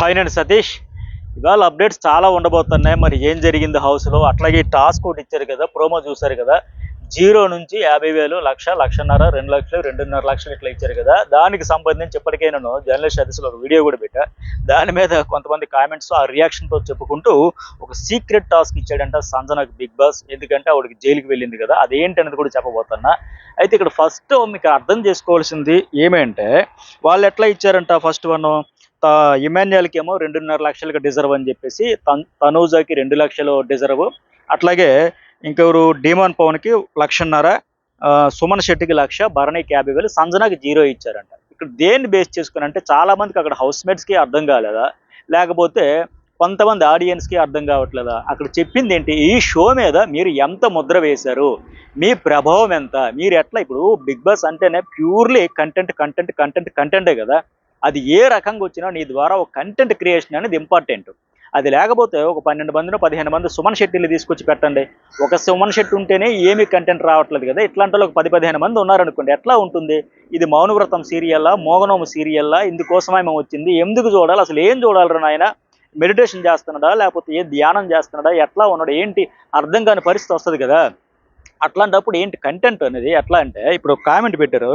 Hi నేను సతీష్. ఇవాళ updates చాలా ఉండబోతున్నాయి. మరి ఏం జరిగింది హౌస్లో, అట్లాగే టాస్క్ ఒకటి ఇచ్చారు కదా, ప్రోమో చూసారు కదా. 0 నుంచి 50,000, లక్ష, లక్షన్నర, 2 లక్షలు, 2.5 లక్షలు ఇట్లా ఇచ్చారు కదా. దానికి సంబంధించి ఇప్పటికే నేను జర్నలిస్ట్ సదస్సులో ఒక వీడియో కూడా పెట్టా. దాని మీద కొంతమంది కామెంట్స్ ఆ రియాక్షన్తో చెప్పుకుంటూ ఒక సీక్రెట్ టాస్క్ ఇచ్చాడంట సంజనకు బిగ్ బాస్. ఎందుకంటే ఆవిడకి జైలుకి వెళ్ళింది కదా, అదేంటి అనేది కూడా చెప్పబోతున్నా. అయితే ఇక్కడ ఫస్ట్ మీకు అర్థం చేసుకోవాల్సింది ఏమంటే, వాళ్ళు ఎట్లా ఇచ్చారంట. ఫస్ట్ వన్ ఇమాన్యుయల్కి ఏమో 2.5 లక్షలకు డిజర్వ్ అని చెప్పేసి, తనూజాకి 2 లక్షలు డిజర్వ్, అట్లాగే ఇంకెవరు డీమాన్ పవన్కి 1,00,000, సుమన్ శెట్టికి 1,00,000, భరణికి 50,000, సంజనాకి 0 ఇచ్చారంట. ఇక్కడ దేన్ని బేస్ చేసుకుని అంటే, చాలా మందికి అక్కడ హౌస్ మేట్స్కి అర్థం కాలేదా, లేకపోతే కొంతమంది ఆడియన్స్కి అర్థం కావట్లేదా? అక్కడ చెప్పింది ఏంటి, ఈ షో మీద మీరు ఎంత ముద్ర వేశారు, మీ ప్రభావం ఎంత, మీరు ఎట్లా. ఇప్పుడు బిగ్ బాస్ అంటేనే ప్యూర్లీ కంటెంట్ కంటెంట్ కంటెంట్ కంటెంటే కదా. అది ఏ రకంగా వచ్చినా నీ ద్వారా ఒక కంటెంట్ క్రియేషన్ అనేది ఇంపార్టెంట్. అది లేకపోతే ఒక 12 మందినో 15 మంది సుమన్ శెట్టిని తీసుకొచ్చి పెట్టండి, ఒక సుమన్ శెట్టి ఉంటేనే ఏమీ కంటెంట్ రావట్లేదు కదా. ఇట్లాంటి ఒక 10-15 మంది ఉన్నారనుకోండి, ఎట్లా ఉంటుంది ఇది? మౌనవ్రతం సీరియల్లా, మోగనోము సీరియల్లా? ఇందుకోసమే మేము వచ్చింది, ఎందుకు చూడాలి, అసలు ఏం చూడాలి నాయన? మెడిటేషన్ చేస్తున్నాడా, లేకపోతే ఏ ధ్యానం చేస్తున్నాడా, ఎట్లా ఉన్నాడు, ఏంటి అర్థం కాని పరిస్థితి వస్తుంది కదా. అట్లాంటప్పుడు ఏంటి కంటెంట్ అనేది? ఎట్లా అంటే, ఇప్పుడు కామెంట్ పెట్టారు,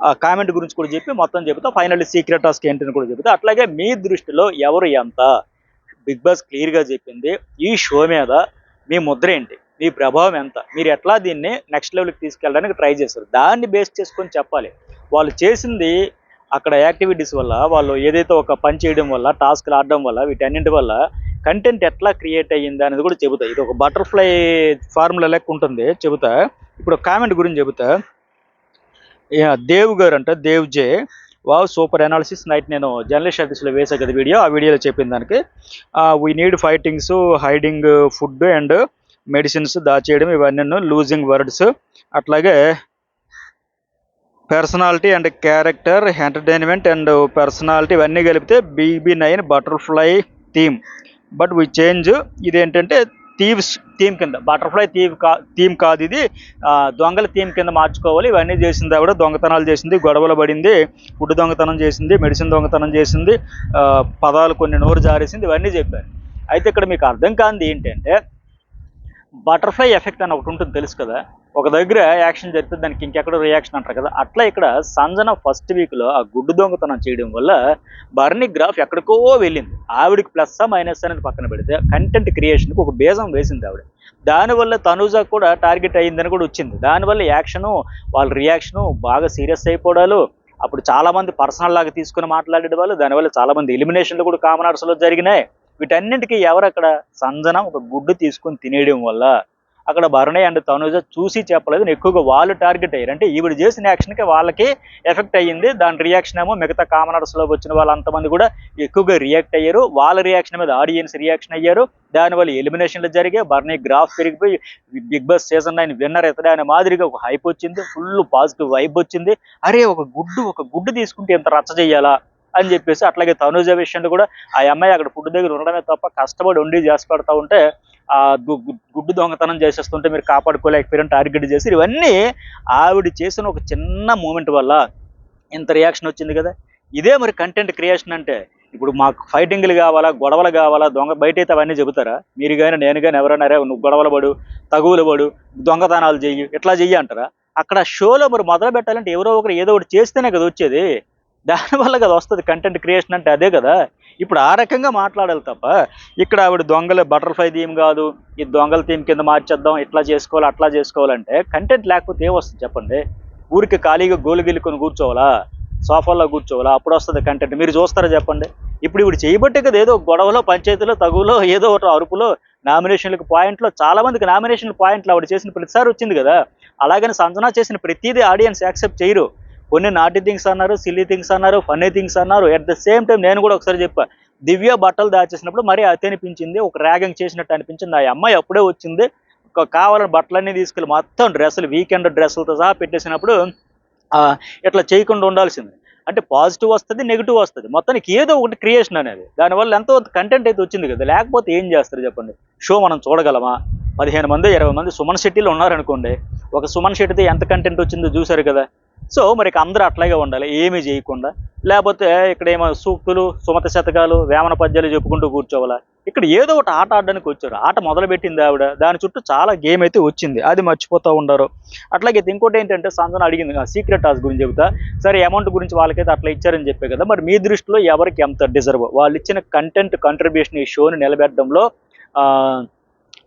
ఆ కామెంట్ గురించి కూడా చెప్పి మొత్తం చెబుతా, ఫైనల్లీ సీక్రెట్ టాస్క్ ఏంటని కూడా చెబుతా. అట్లాగే మీ దృష్టిలో ఎవరు ఎంత, బిగ్ బాస్ క్లియర్గా చెప్పింది. ఈ షో మీద మీ ముద్ర ఏంటి, మీ ప్రభావం ఎంత, మీరు ఎట్లా దీన్ని నెక్స్ట్ లెవెల్కి తీసుకెళ్ళడానికి ట్రై చేస్తారు, దాన్ని బేస్ చేసుకొని చెప్పాలి. వాళ్ళు చేసింది అక్కడ యాక్టివిటీస్ వల్ల, వాళ్ళు ఏదైతే ఒక పని చేయడం వల్ల, టాస్క్లు ఆడడం వల్ల, వీటన్నింటి వల్ల కంటెంట్ ఎట్లా క్రియేట్ అయ్యింది అనేది కూడా చెబుతా. ఇది ఒక బటర్ఫ్లై ఫార్ములా లెక్క ఉంటుంది, చెబుతా. ఇప్పుడు కామెంట్ గురించి చెబుతా. దేవ్ గారు అంట, దేవ్ జే, వావ్ సూపర్ అనాలిసిస్. నైట్ నేను జర్నలిస్ట్ ఆఫీస్లో వేసా కదా వీడియో, ఆ వీడియోలో చెప్పిన దానికి, we need fightings, hiding food and medicines దాచేయడం, ఇవన్నీ లూజింగ్ వర్డ్స్, అట్లాగే personality and character, entertainment and personality, ఇవన్నీ కలిపితే BB9 butterfly theme. But we change, ఇదేంటంటే థీవ్స్ థీమ్ కింద, బటర్ఫ్లై థీమ్ కాదు ఇది, దొంగల థీమ్ కింద మార్చుకోవాలి. ఇవన్నీ చేసింది ఆవిడ, దొంగతనాలు చేసింది, గొడవలు పడింది, ఫుడ్ దొంగతనం చేసింది, మెడిసిన్ దొంగతనం చేసింది, పదాలు కొన్ని నోరు జారేసింది, ఇవన్నీ చెప్పారు. అయితే ఇక్కడ మీకు అర్థం కానిది ఏంటంటే, బటర్ఫ్లై ఎఫెక్ట్ అని ఒకటి ఉంటుంది తెలుసు కదా. ఒక దగ్గర యాక్షన్ జరిగితే దానికి ఇంకెక్కడో రియాక్షన్ అంటారు కదా. అట్లా ఇక్కడ సంజన ఫస్ట్ వీక్లో ఆ గుడ్డు దొంగతనం చేయడం వల్ల బర్నీ గ్రాఫ్ ఎక్కడికో వెళ్ళింది. ఆవిడికి ప్లస్ మైనస్ అనేది పక్కన పెడితే కంటెంట్ క్రియేషన్కి ఒక బేజం వేసింది ఆవిడ. దానివల్ల తనూజా కూడా టార్గెట్ అయ్యిందని కూడా వచ్చింది. దానివల్ల యాక్షను, వాళ్ళ రియాక్షను బాగా సీరియస్ అయిపోవడాలు, అప్పుడు చాలామంది పర్సనల్ లాగా తీసుకుని మాట్లాడే వాళ్ళు, దానివల్ల చాలామంది ఎలిమినేషన్లు కూడా కామన్ ఆర్ట్స్లో జరిగినాయి. వీటన్నింటికి ఎవరు అక్కడ, సంజన ఒక గుడ్డు తీసుకొని తినేయడం వల్ల అక్కడ భరణి అండ్ తనుజ చూసి చెప్పలేదు, ఎక్కువగా వాళ్ళు టార్గెట్ అయ్యారు. అంటే ఈవిడ చేసిన యాక్షన్కి వాళ్ళకి ఎఫెక్ట్ అయ్యింది. దాని రియాక్షన్ ఏమో మిగతా కామనర్స్లోకి వచ్చిన వాళ్ళంతమంది కూడా ఎక్కువగా రియాక్ట్ అయ్యారు. వాళ్ళ రియాక్షన్ మీద ఆడియన్స్ రియాక్షన్ అయ్యారు. దానివల్ల ఎలిమినేషన్లు జరిగాయి. భరణి గ్రాఫ్ పెరిగిపోయి బిగ్ బాస్ సీజన్ 9 విన్నర్ ఎత్తడా అనే మాదిరిగా ఒక హైప్ వచ్చింది, ఫుల్ పాజిటివ్ వైబ్ వచ్చింది. అరే ఒక గుడ్డు తీసుకుంటే ఎంత రచ్చ చెయ్యాలా అని చెప్పేసి. అట్లాగే తనుజ విషయంలో కూడా ఆ అమ్మాయి అక్కడ ఫుడ్ దగ్గర ఉండడమే తప్ప కష్టపడి వండి చేసి పెడతా ఉంటే ఆ గుడ్డు దొంగతనం చేసేస్తుంటే మీరు కాపాడుకోలేకపోయారని టార్గెట్ చేసి, ఇవన్నీ ఆవిడ చేసిన ఒక చిన్న మూమెంట్ వల్ల ఇంత రియాక్షన్ వచ్చింది కదా. ఇదే మరి కంటెంట్ క్రియేషన్ అంటే. ఇప్పుడు మాకు ఫైటింగ్లు కావాలా, గొడవలు కావాలా, బయట అయితే అవన్నీ చెబుతారా? మీరు కానీ నేను కానీ ఎవరైనా నువ్వు గొడవలు పడు, తగువులు పడు, దొంగతనాలు చెయ్యి, ఇట్లా చెయ్యి అంటారా? అక్కడ షోలో మరి మొదలు పెట్టాలంటే ఎవరో ఒకరు ఏదో ఒకటి చేస్తేనే కదా వచ్చేది. దానివల్ల కదా వస్తుంది కంటెంట్ క్రియేషన్ అంటే, అదే కదా. ఇప్పుడు ఆ రకంగా మాట్లాడాలి తప్ప ఇక్కడ ఆవిడ దొంగల బటర్ఫ్లై థీమ్ కాదు, ఈ దొంగల థీమ్ కింద మార్చేద్దాం, ఇట్లా చేసుకోవాలి అట్లా చేసుకోవాలంటే కంటెంట్ లేకపోతే ఏమొస్తుంది చెప్పండి? ఊరికి ఖాళీగా గోలు గిల్లుకొని కూర్చోవాలా, సోఫాల్లో కూర్చోవాలా? అప్పుడు వస్తుంది కంటెంట్. మీరు చూస్తారా చెప్పండి? ఇప్పుడు చేయబట్టే కదా ఏదో గొడవలో, పంచాయతీలో, తగువులో, ఏదో ఒకటి అరుపులో, నామినేషన్లకు పాయింట్లో, చాలా మందికి నామినేషన్ పాయింట్లు ఆవిడ చేసిన ప్రతిసారి వచ్చింది కదా. అలాగని సంజన చేసిన ప్రతిదీ ఆడియన్స్ యాక్సెప్ట్ చేయరు. కొన్ని నాటి థింగ్స్ అన్నారు, సిల్లీ థింగ్స్ అన్నారు, ఫన్నీ థింగ్స్ అన్నారు. ఎట్ ద సేమ్ టైం నేను కూడా ఒకసారి చెప్పా, దివ్య బట్టలు దాచేసినప్పుడు మరీ అతి అనిపించింది, ఒక ర్యాగింగ్ చేసినట్టు అనిపించింది. ఆ అమ్మాయి అప్పుడే వచ్చింది, కావాలని బట్టలన్నీ తీసుకెళ్ళి మొత్తం డ్రెస్సులు, వీకెండ్ డ్రెస్సులతో సహా పెట్టేసినప్పుడు ఇట్లా చేయకుండా ఉండాల్సింది. అంటే పాజిటివ్ వస్తుంది, నెగిటివ్ వస్తుంది, మొత్తానికి ఏదో ఒకటి క్రియేషన్ అనేది. దానివల్ల ఎంతో కంటెంట్ అయితే వచ్చింది కదా. లేకపోతే ఏం చేస్తారు చెప్పండి? షో మనం చూడగలమా? 15 మంది 20 మంది సుమన్ శెట్టిలో ఉన్నారనుకోండి, ఒక సుమన్ శెట్టితో ఎంత కంటెంట్ వచ్చిందో చూసారు కదా. సో మరి ఇక అందరూ అట్లాగే ఉండాలి, ఏమీ చేయకుండా. లేకపోతే ఇక్కడ ఏమో సూక్తులు, సుమత శతకాలు, వేమన పద్యాలు చెప్పుకుంటూ కూర్చోవాలా? ఇక్కడ ఏదో ఒకటి ఆట ఆడడానికి వచ్చారు. ఆట మొదలుపెట్టింది ఆవిడ. దాని చుట్టూ చాలా గేమ్ అయితే వచ్చింది. అది మర్చిపోతూ ఉండరు. అట్లాగే ఇంకోటి ఏంటంటే సంజన అడిగింది సీక్రెట్ టాస్క్ గురించి చెబుతా. సరే అమౌంట్ గురించి వాళ్ళకైతే అట్లా ఇచ్చారని చెప్పే కదా. మరి మీ దృష్టిలో ఎవరికి ఎంత డిజర్వ్? వాళ్ళు ఇచ్చిన కంటెంట్ కంట్రిబ్యూషన్ ఈ షోని నిలబెట్టడంలో,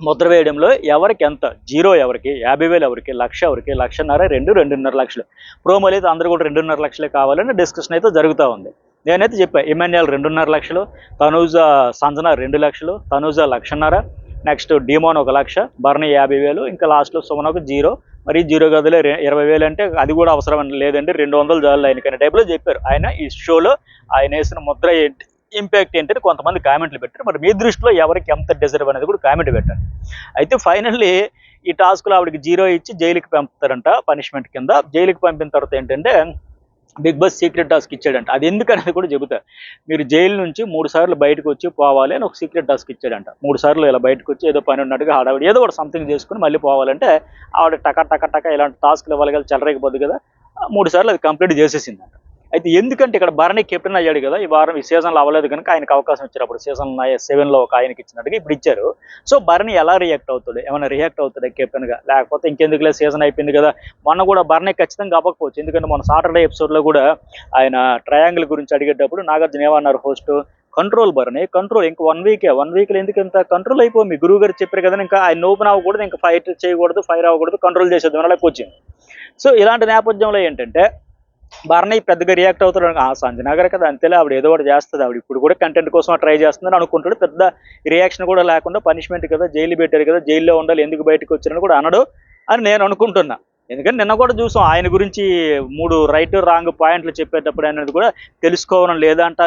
ముద్ర వేయడంలో ఎవరికి ఎంత? 0 ఎవరికి, 50,000 ఎవరికి, 1,00,000 ఎవరికి, 1,50,000, 2.5 లక్షలు. ప్రోమోలు అయితే అందరూ కూడా 2.5 లక్షలే కావాలని డిస్కషన్ అయితే జరుగుతూ ఉంది. నేనైతే చెప్పా, ఇమాన్యుయల్ 2.5 లక్షలు, తనూజ సంజన 2 లక్షలు, తనూజ 1,50,000, నెక్స్ట్ డిమోన్ 1,00,000, బర్నీ 50,000, ఇంకా లాస్ట్లో సుమనకు 0. మరి 0 గదులే 20,000 అంటే అది కూడా అవసరం లేదండి, 200 చాలు ఆయనకనే టైప్లో చెప్పారు. ఆయన ఈ షోలో ఆయన వేసిన ముద్ర ఏంటి, ఇంపాక్ట్ ఏంటంటే కొంతమంది కామెంట్లు పెట్టారు. మరి మీ దృష్టిలో ఎవరికి ఎంత డిజర్వ్ అనేది కూడా కామెంట్ పెట్టండి. అయితే ఫైనల్లీ ఈ టాస్క్లో ఆవిడకి 0 ఇచ్చి జైలుకి పంపుతారంట పనిష్మెంట్ కింద. జైలుకి పంపిన తర్వాత ఏంటంటే బిగ్ బాస్ సీక్రెట్ టాస్క్ ఇచ్చాడంట. అది ఎందుకనేది కూడా చెబుతా. మీరు జైలు నుంచి 3 సార్లు బయటకు వచ్చి పోవాలి అని ఒక సీక్రెట్ టాస్క్ ఇచ్చాడంట. 3 సార్లు ఇలా బయటకు వచ్చి ఏదో పని ఉన్నట్టుగా ఆడవిడ ఏదో ఒకటి సంథింగ్ చేసుకుని మళ్ళీ పోవాలంటే ఆవిడ టక ఇలాంటి టాస్క్లు ఇవ్వగల చెలరేకపోద్దు కదా. 3 సార్లు అది కంప్లీట్ చేసేసిందంట. అయితే ఎందుకంటే ఇక్కడ భరణి కెప్టెన్ అయ్యాడు కదా, ఈ వారం ఈ సీజన్లో అవ్వలేదు కనుక ఆయనకు అవకాశం ఇచ్చారు. అప్పుడు సీజన్ 7లో ఒక ఆయనకి ఇచ్చినట్టుగా ఇప్పుడు ఇచ్చారు. సో భరణి ఎలా రియాక్ట్ అవుతాడు? ఏమైనా రియాక్ట్ అవుతాడు కెప్టెన్గా? లేకపోతే ఇంకెందుకులే సీజన్ అయిపోయింది కదా. మొన్న కూడా భరణి ఖచ్చితంగా అవ్వకపోవచ్చు. ఎందుకంటే మన సాటర్డే ఎపిసోడ్లో కూడా ఆయన ట్రయాంగిల్ గురించి అడిగేటప్పుడు నాగార్జున ఏమన్నారు హోస్ట్, కంట్రోల్ భరణి, కంట్రోల్. ఇంకా 1 వీక్లో ఎందుకు ఇంత కంట్రోల్ అయిపో, మీ గురువు గారు చెప్పారు కదా, ఇంకా ఆయన ఓపెన్ అవ్వకూడదు, ఇంకా ఫైట్ చేయకూడదు, ఫైర్ అవ్వకూడదు, కంట్రోల్ చేసేద్దాం అలా వచ్చింది. సో ఇలాంటి నేపథ్యంలో ఏంటంటే భరణి పెద్దగా రియాక్ట్ అవుతాడు. సంజన గారు కదా అంతేలే, ఆవిడ ఏదో ఒకటి చేస్తుంది, ఆవిడ ఇప్పుడు కూడా కంటెంట్ కోసం ట్రై చేస్తుందని అనుకుంటాడు. పెద్ద రియాక్షన్ కూడా లేకుండా పనిష్మెంట్ కదా, జైలు పెట్టారు కదా, జైల్లో ఉండాలి, ఎందుకు బయటకు వచ్చారని కూడా అనడు అని నేను అనుకుంటున్నా. ఎందుకంటే నిన్న కూడా చూసాం ఆయన గురించి 3 రైట్ రాంగ్ పాయింట్లు చెప్పేటప్పుడు అనేది కూడా తెలుసుకోవడం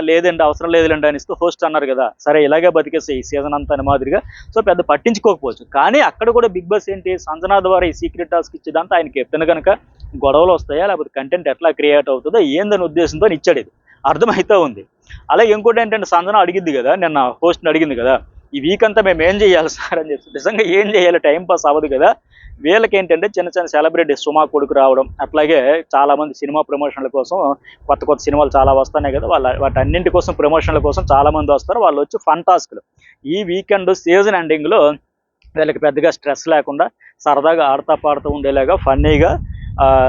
లేదండి అవసరం లేదులేండి అనిస్తూ హోస్ట్ అన్నారు కదా. సరే ఇలాగే బతికేస్తే ఈ సీజన్ అంతా అని మాదిరిగా. సో పెద్ద పట్టించుకోకపోవచ్చు. కానీ అక్కడ కూడా బిగ్ బాస్ ఏంటి, సంజన ద్వారా ఈ సీక్రెట్ టాస్క్ ఇచ్చేదంతా ఆయన కెప్టెన్ కనుక గొడవలు వస్తాయా, లేకపోతే కంటెంట్ ఎట్లా క్రియేట్ అవుతుందో ఏందని ఉద్దేశంతో ఇచ్చాడు. ఇది అర్థమైతే ఉంది. అలాగే ఇంకోటి ఏంటంటే సంజన అడిగింది కదా, నిన్న హోస్ట్ని అడిగింది కదా, ఈ వీక్ అంతా మేము ఏం చేయాలి సార్ అని చెప్పి. నిజంగా ఏం చేయాలి, టైం పాస్ అవ్వదు కదా. వీళ్ళకి ఏంటంటే చిన్న సెలబ్రిటీస్ సుమా కొడుకు రావడం, అట్లాగే చాలామంది సినిమా ప్రమోషన్ల కోసం కొత్త సినిమాలు చాలా వస్తున్నాయి కదా, వాటన్నింటి కోసం ప్రమోషన్ల కోసం చాలామంది వస్తారు. వాళ్ళు వచ్చి ఫన్ టాస్క్లు ఈ వీకెండ్ సీజన్ ఎండింగ్లో వీళ్ళకి పెద్దగా స్ట్రెస్ లేకుండా సరదాగా ఆడుతూ పాడుతూ ఉండేలాగా ఫన్నీగా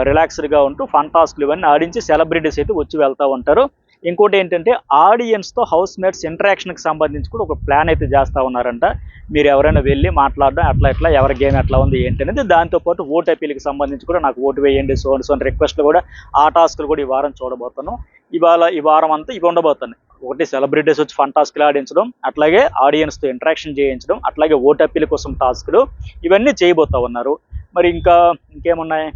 రిలాక్స్డ్గా ఉంటూ ఫన్ టాస్క్లు ఇవన్నీ ఆడించి సెలబ్రిటీస్ అయితే వచ్చి వెళ్తూ ఉంటారు. ఇంకోటి ఏంటంటే ఆడియన్స్తో హౌస్ మేట్స్ ఇంటరాక్షన్కి సంబంధించి కూడా ఒక ప్లాన్ అయితే చేస్తూ ఉన్నారంట. మీరు ఎవరైనా వెళ్ళి మాట్లాడడం అట్లా ఎవరి గేమ్ ఎట్లా ఉంది ఏంటి అనేది, దాంతోపాటు ఓటు అప్పీల్కి సంబంధించి కూడా నాకు ఓటు వేయండి సో రిక్వెస్ట్లు కూడా, ఆ టాస్క్లు కూడా ఈ వారం చూడబోతున్నాం. ఈ వారం అంతా ఇవి ఉండబోతున్నాయి. ఒకటి సెలబ్రిటీస్ వచ్చి ఫన్ టాస్క్లు ఆడించడం, అట్లాగే ఆడియన్స్తో ఇంటరాక్షన్ చేయించడం, అట్లాగే ఓటు అప్పీల్ కోసం టాస్క్లు ఇవన్నీ చేయబోతూ ఉన్నారు. మరి ఇంకేమున్నాయి?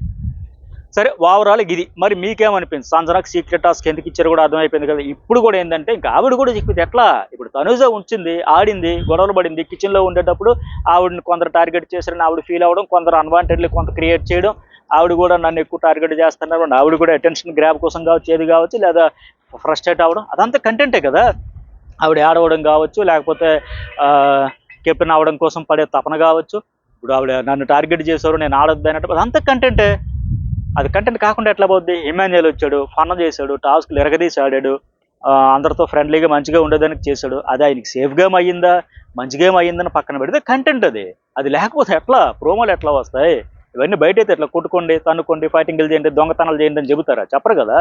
సరే ఓవరాల్ ఇది. మరి మీకేమనిపింది? సంజనకు సీక్రెట్ టాస్క్ ఎందుకు ఇచ్చారు కూడా అర్థమైపోయింది కదా. ఇప్పుడు కూడా ఏంటంటే ఇంకా ఆవిడ కూడా చెప్పింది ఎట్లా, ఇప్పుడు తనుజ ఉంచింది, ఆడింది, గొడవలు పడింది, కిచెన్లో ఉండేటప్పుడు ఆవిడని కొందరు టార్గెట్ చేశారని ఆవిడ ఫీల్ అవ్వడం, కొందరు అన్వాంటెడ్లీ కొంత క్రియేట్ చేయడం, ఆవిడ కూడా నన్ను ఎక్కువ టార్గెట్ చేస్తున్నారు, ఆవిడ కూడా అటెన్షన్ గ్రాబ్ కోసం కావచ్చు, ఏది కావచ్చు, లేదా ఫ్రస్ట్రేట్ అవ్వడం, అదంతా కంటెంటే కదా. ఆవిడ ఆడవడం కావచ్చు, లేకపోతే కెప్టెన్ అవ్వడం కోసం పడే తపన కావచ్చు, ఇప్పుడు ఆవిడ నన్ను టార్గెట్ చేశారు నేను ఆడొద్దు అన్నట్టు, అదంతా కంటెంటే. అది కంటెంట్ కాకుండా ఎట్లా పోద్ది? ఇమాన్యుయల్ వచ్చాడు, ఫన్ చేశాడు, టాస్క్లు ఎరగదీసి ఆడాడు, అందరితో ఫ్రెండ్లీగా మంచిగా ఉండేదానికి చేశాడు. అది ఆయనకి సేఫ్ గేమ్ అయ్యిందా, మంచి గేమ్ అయ్యిందని పక్కన పెడితే కంటెంట్ అది లేకపోతే ఎట్లా ప్రోమోలు ఎట్లా వస్తాయి? ఇవన్నీ బయట అయితే ఎట్లా కొట్టుకోండి, తన్నుకోండి, ఫైటింగ్లు చేయండి, దొంగతనాలు చేయండి అని చెబుతారా? చెప్పరు కదా.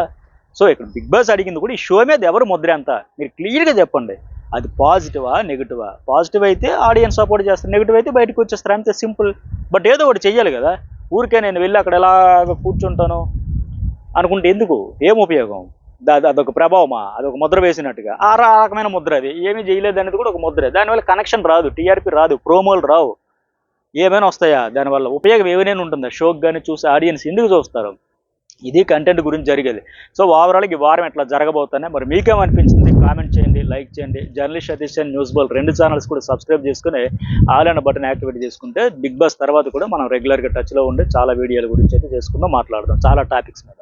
సో ఇక్కడ బిగ్ బాస్ అడిగింది కూడా ఈ షో మీద ఎవరు ముద్ర అంత మీరు క్లియర్గా చెప్పండి. అది పాజిటివా నెగిటివా? పాజిటివ్ అయితే ఆడియన్స్ సపోర్ట్ చేస్తారు, నెగిటివ్ అయితే బయటకు వచ్చేస్తారు, అంతే సింపుల్. బట్ ఏదో ఒకటి చెయ్యాలి కదా. ఊరికే నేను వెళ్ళి అక్కడ ఎలాగ కూర్చుంటాను అనుకుంటే ఎందుకు, ఏం ఉపయోగం? అదొక ప్రభావమా, అదొక ముద్ర వేసినట్టుగా. ఆ రకమైన ముద్ర. అది ఏమీ చేయలేదు అనేది కూడా ఒక ముద్రే. దానివల్ల కనెక్షన్ రాదు, టీఆర్పీ రాదు, ప్రోమోలు రావు, ఏమైనా వస్తాయా? దానివల్ల ఉపయోగం ఏమైనా ఉంటుందా? షోకి కానీ చూసి ఆడియన్స్ ఎందుకు చూస్తారు? ఇది కంటెంట్ గురించి జరిగేది. సో ఓవరాల్గా ఈ వారం ఎట్లా జరగబోతున్నాయి, మరి మీకేమనిపించింది కామెంట్ చేయండి, లైక్ చేయండి. Journalist Satish and news Bol 2 channels కూడా సబ్స్క్రైబ్ చేసుకుని ఆల్ అనే బటన్ యాక్టివేట్ చేసుకుంటే బిగ్ బాస్ తర్వాత కూడా మనం రెగ్యులర్గా టచ్లో ఉండి చాలా వీడియోల గురించి అయితే చేసుకుందాం, మాట్లాడదాం చాలా టాపిక్స్ మీద.